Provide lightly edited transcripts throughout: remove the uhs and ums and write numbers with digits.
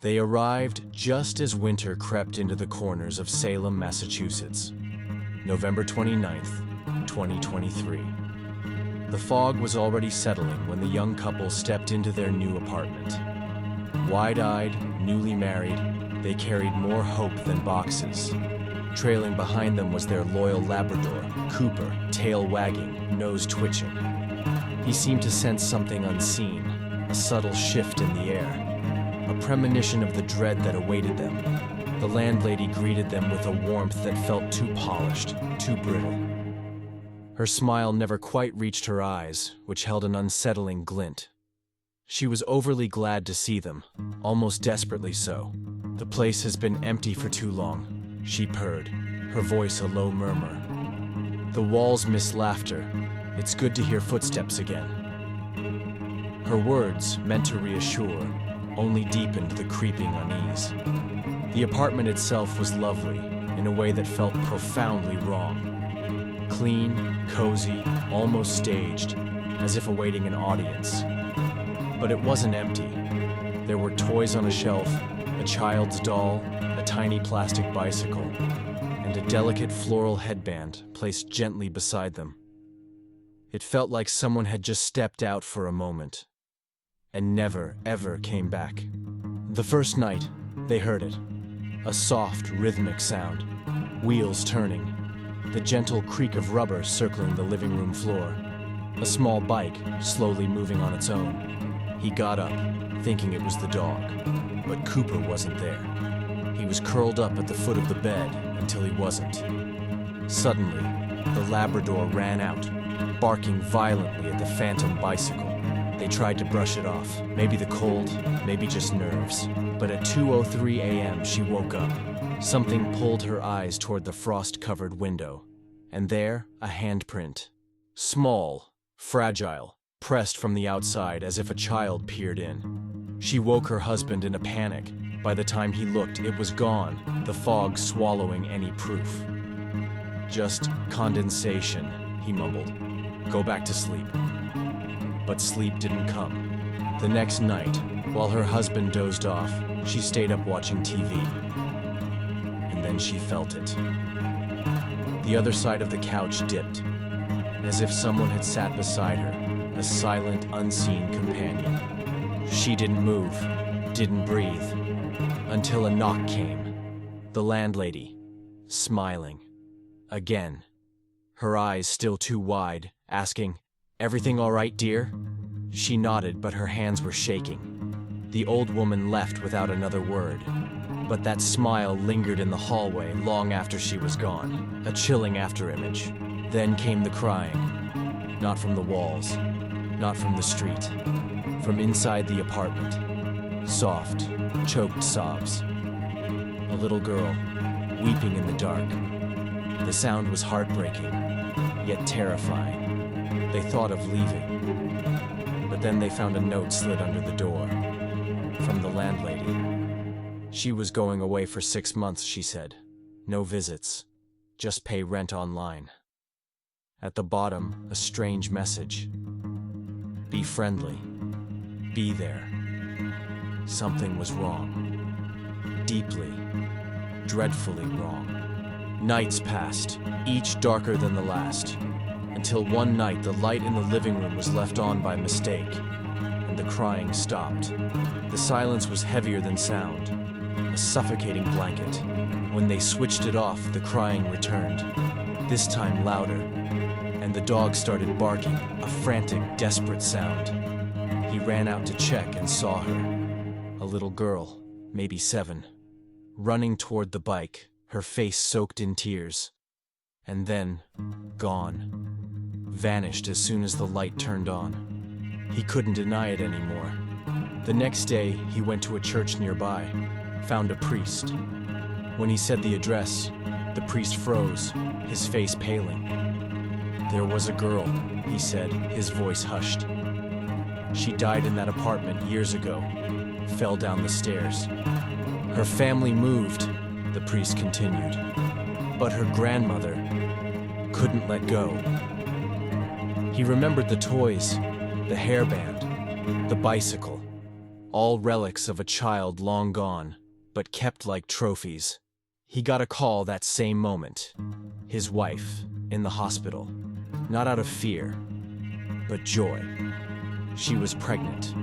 They arrived just as winter crept into the corners of Salem, Massachusetts. November 29th, 2023. The fog was already settling when the young couple stepped into their new apartment. Wide-eyed, newly married, they carried more hope than boxes. Trailing behind them was their loyal Labrador, Cooper, tail wagging, nose twitching. He seemed to sense something unseen, a subtle shift in the air, a premonition of the dread that awaited them. The landlady greeted them with a warmth that felt too polished, too brittle. Her smile never quite reached her eyes, which held an unsettling glint. She was overly glad to see them, almost desperately so. "The place has been empty for too long," she purred, her voice a low murmur. "The walls miss laughter. It's good to hear footsteps again." Her words, meant to reassure, only deepened the creeping unease. The apartment itself was lovely, in a way that felt profoundly wrong. Clean, cozy, almost staged, as if awaiting an audience. But it wasn't empty. There were toys on a shelf, a child's doll, a tiny plastic bicycle, and a delicate floral headband placed gently beside them. It felt like someone had just stepped out for a moment, and never, ever came back. The first night, they heard it. A soft, rhythmic sound, wheels turning, the gentle creak of rubber circling the living room floor, a small bike slowly moving on its own. He got up, thinking it was the dog, but Cooper wasn't there. He was curled up at the foot of the bed until he wasn't. Suddenly, the Labrador ran out, barking violently at the phantom bicycle. They tried to brush it off, maybe the cold, maybe just nerves. But at 2:03 a.m. she woke up. Something pulled her eyes toward the frost-covered window. And there, a handprint. Small, fragile, pressed from the outside as if a child peered in. She woke her husband in a panic. By the time he looked, it was gone, the fog swallowing any proof. "Just condensation," he mumbled. "Go back to sleep." But sleep didn't come. The next night, while her husband dozed off, she stayed up watching TV. And then she felt it. The other side of the couch dipped, as if someone had sat beside her, a silent, unseen companion. She didn't move, didn't breathe, until a knock came. The landlady, smiling. Again. Her eyes still too wide, asking, "Everything all right, dear?" She nodded, but her hands were shaking. The old woman left without another word, but that smile lingered in the hallway long after she was gone, a chilling afterimage. Then came the crying, not from the walls, not from the street, from inside the apartment. Soft, choked sobs. A little girl, weeping in the dark. The sound was heartbreaking, yet terrifying. They thought of leaving, but then they found a note slid under the door, from the landlady. She was going away for 6 months, she said. No visits, just pay rent online. At the bottom, a strange message. Be friendly. Be there. Something was wrong. Deeply, dreadfully wrong. Nights passed, each darker than the last, until one night the light in the living room was left on by mistake, and the crying stopped. The silence was heavier than sound, a suffocating blanket. When they switched it off, the crying returned, this time louder, and the dog started barking, a frantic, desperate sound. He ran out to check and saw her, a little girl, maybe 7, running toward the bike, her face soaked in tears, and then gone, vanished as soon as the light turned on. He couldn't deny it anymore. The next day, he went to a church nearby, found a priest. When he said the address, the priest froze, his face paling. There was a girl, he said, his voice hushed. She died in that apartment years ago, fell down the stairs. Her family moved, the priest continued, but her grandmother couldn't let go. He remembered the toys, the hairband, the bicycle. all relics of a child long gone, but kept like trophies. He got a call that same moment. His wife, in the hospital, not out of fear, but joy. She was pregnant.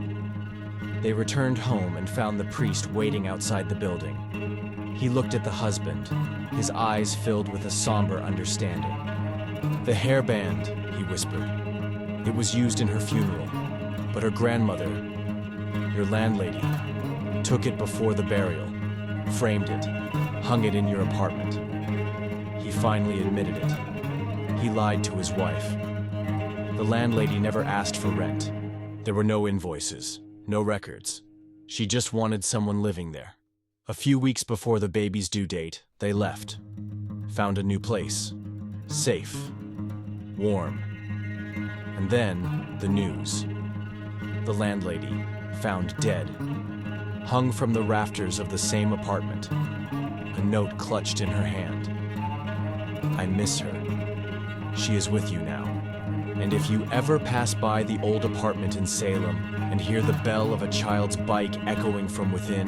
They returned home and found the priest waiting outside the building. He looked at the husband, his eyes filled with a somber understanding. "The hairband," he whispered. "It was used in her funeral, but her grandmother, your landlady, took it before the burial, framed it, hung it in your apartment." He finally admitted it. He lied to his wife. The landlady never asked for rent. There were no invoices, no records. She just wanted someone living there. A few weeks before the baby's due date, they left. Found a new place. Safe. Warm. And then, the news. The landlady, found dead. Hung from the rafters of the same apartment. A note clutched in her hand. "I miss her. She is with you now. And if you ever pass by the old apartment in Salem and hear the bell of a child's bike echoing from within,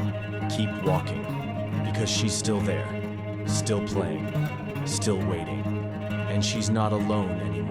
keep walking, because she's still there, still playing, still waiting, and she's not alone anymore."